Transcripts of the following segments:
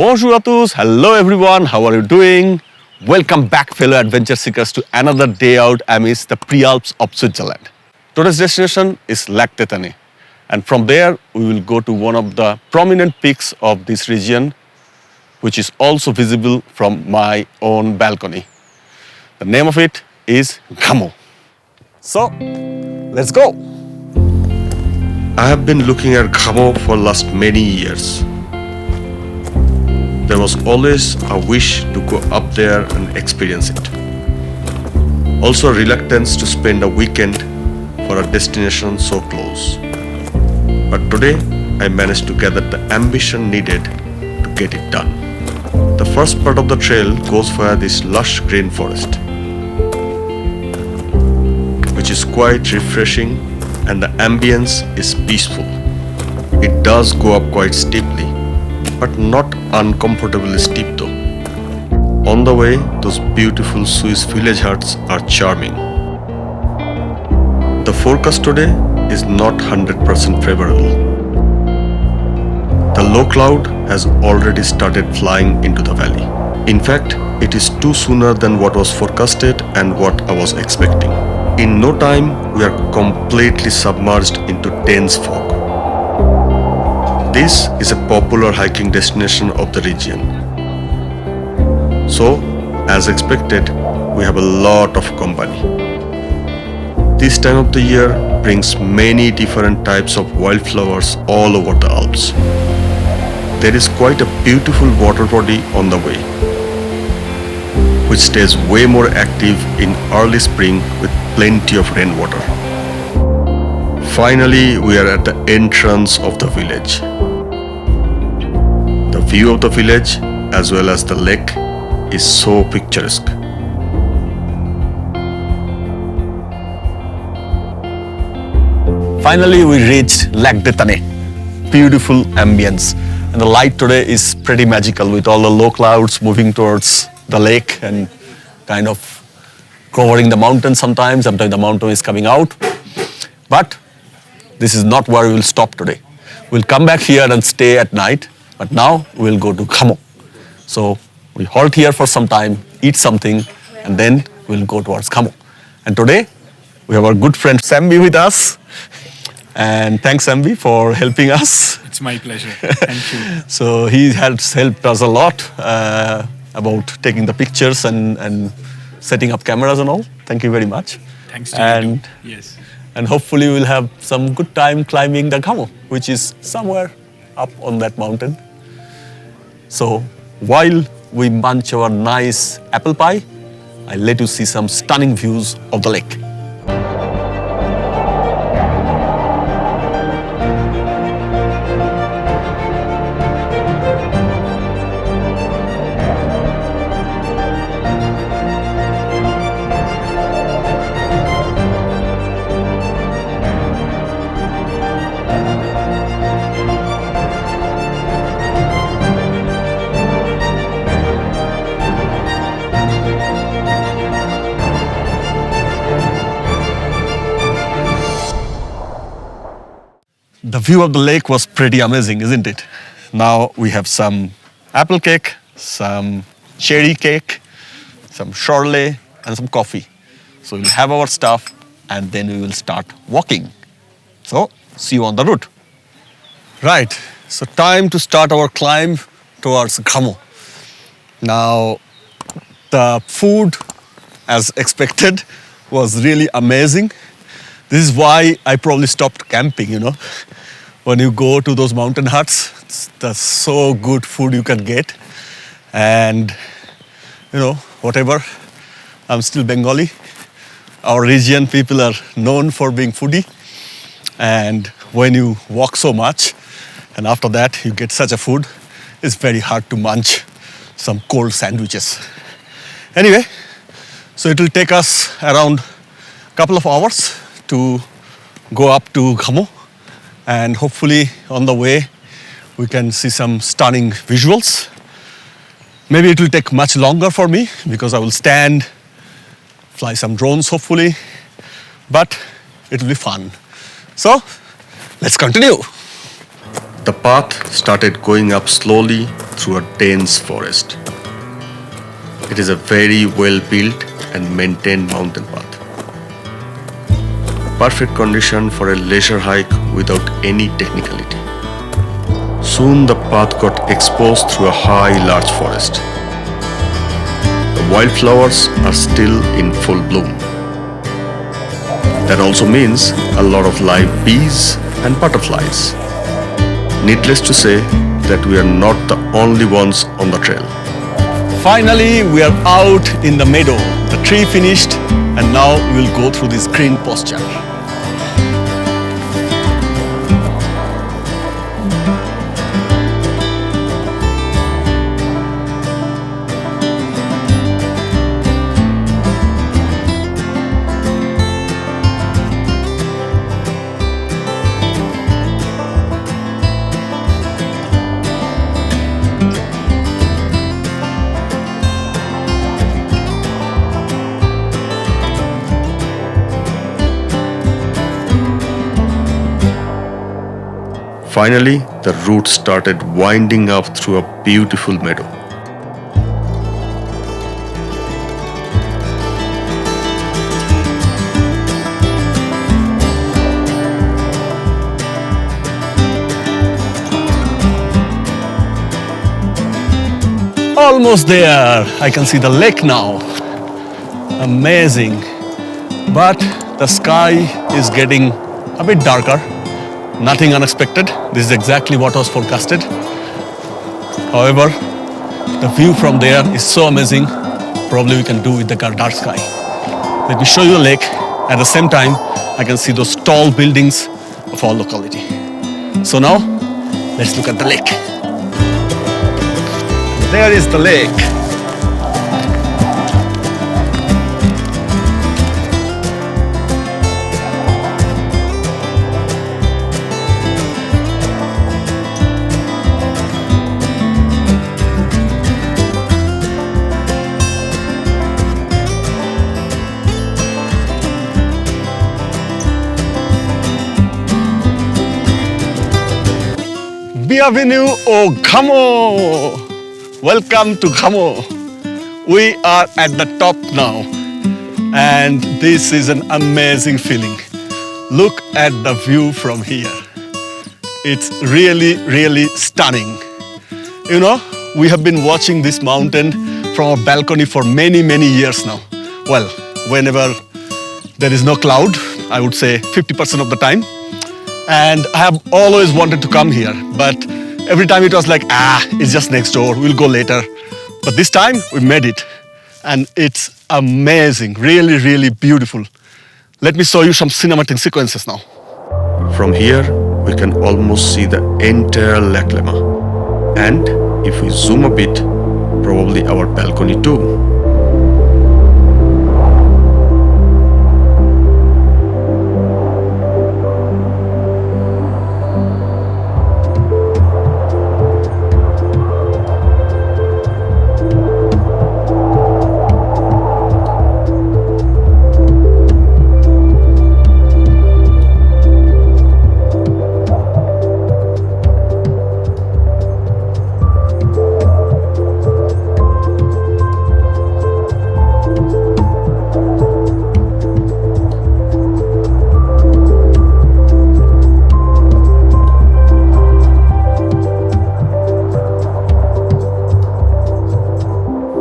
Bonjour à tous, hello everyone, how are you doing? Welcome back fellow adventure seekers to another day out amidst the pre-Alps of Switzerland. Today's destination is Lac de Taney, and from there we will go to one of the prominent peaks of this region, which is also visible from my own balcony. The name of it is Grammont. So, let's go! I have been looking at Grammont for last many years. There was always a wish to go up there and experience it. Also a reluctance to spend a weekend for a destination so close. But today, I managed to gather the ambition needed to get it done. The first part of the trail goes via this lush green forest, which is quite refreshing and the ambience is peaceful. It does go up quite steeply, but not uncomfortably steep though. On the way, those beautiful Swiss village huts are charming. The forecast today is not 100% favorable. The low cloud has already started flying into the valley. In fact, it is too sooner than what was forecasted and what I was expecting. In no time, we are completely submerged into dense fog. This is a popular hiking destination of the region. So, as expected, we have a lot of company. This time of the year brings many different types of wildflowers all over the Alps. There is quite a beautiful water body on the way, which stays way more active in early spring with plenty of rainwater. Finally, we are at the entrance of the village. The view of the village as well as the lake is so picturesque. Finally, we reached Lac de Taney. Beautiful ambience. And the light today is pretty magical with all the low clouds moving towards the lake and kind of covering the mountain sometimes the mountain is coming out. But this is not where we will stop today. We'll come back here and stay at night, but now we'll go to Grammont. So we halt here for some time, eat something, and then we'll go towards Grammont. And today we have our good friend Sambi with us. And thanks Sambi for helping us. It's my pleasure. Thank you. So he has helped us a lot about taking the pictures and setting up cameras and all. Thank you very much. Thanks to you. Yes. And hopefully we'll have some good time climbing the Grammont, which is somewhere up on that mountain. So while we munch our nice apple pie, I'll let you see some stunning views of the lake. The view of the lake was pretty amazing, isn't it? Now we have some apple cake, some cherry cake, some Charlotte, and some coffee. So we'll have our stuff and then we will start walking. So, see you on the route. Right, so time to start our climb towards Grammont. Now, the food, as expected, was really amazing. This is why I probably stopped camping, When you go to those mountain huts, that's so good food you can get. And, whatever, I'm still Bengali. Our region people are known for being foodie. And when you walk so much, and after that you get such a food, it's very hard to munch some cold sandwiches. Anyway, so it will take us around a couple of hours to go up to Grammont, and hopefully on the way we can see some stunning visuals. Maybe it will take much longer for me because I will stand, fly some drones hopefully, but it will be fun. So let's continue. The path started going up slowly through a dense forest. It is a very well-built and maintained mountain path. Perfect condition for a leisure hike without any technicality. Soon the path got exposed through a high, large forest. The wildflowers are still in full bloom. That also means a lot of live bees and butterflies. Needless to say that we are not the only ones on the trail. Finally, we are out in the meadow. The tree finished and now we will go through this green pasture. Finally, the route started winding up through a beautiful meadow. Almost there. I can see the lake now. Amazing. But the sky is getting a bit darker. Nothing unexpected. This is exactly what was forecasted. However, the view from there is so amazing. Probably we can do with the dark sky. Let me show you the lake. At the same time, I can see those tall buildings of our locality. So now, let's look at the lake. There is the lake. Bienvenue au Grammont! Welcome to Grammont. We are at the top now and this is an amazing feeling. Look at the view from here. It's really, really stunning. You know, we have been watching this mountain from our balcony for many, many years now. Well, whenever there is no cloud, I would say 50% of the time. And I have always wanted to come here, but every time it was like, it's just next door, we'll go later. But this time we made it and it's amazing, really, really beautiful. Let me show you some cinematic sequences now. From here, we can almost see the entire Lac Geneva. And if we zoom a bit, probably our balcony too.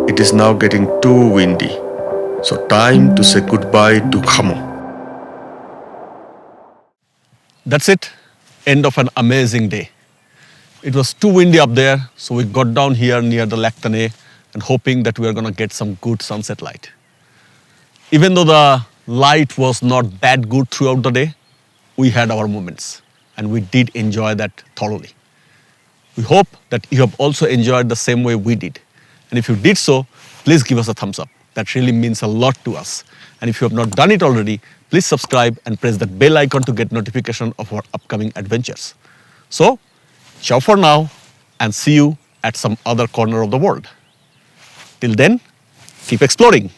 It is now getting too windy, so time to say goodbye to Grammont. That's it, end of an amazing day. It was too windy up there, so we got down here near the Lac de Taney and hoping that we are going to get some good sunset light. Even though the light was not that good throughout the day, we had our moments and we did enjoy that thoroughly. We hope that you have also enjoyed the same way we did. And if you did so, please give us a thumbs up. That really means a lot to us. And if you have not done it already, please subscribe and press that bell icon to get notification of our upcoming adventures. So, ciao for now and see you at some other corner of the world. Till then, keep exploring.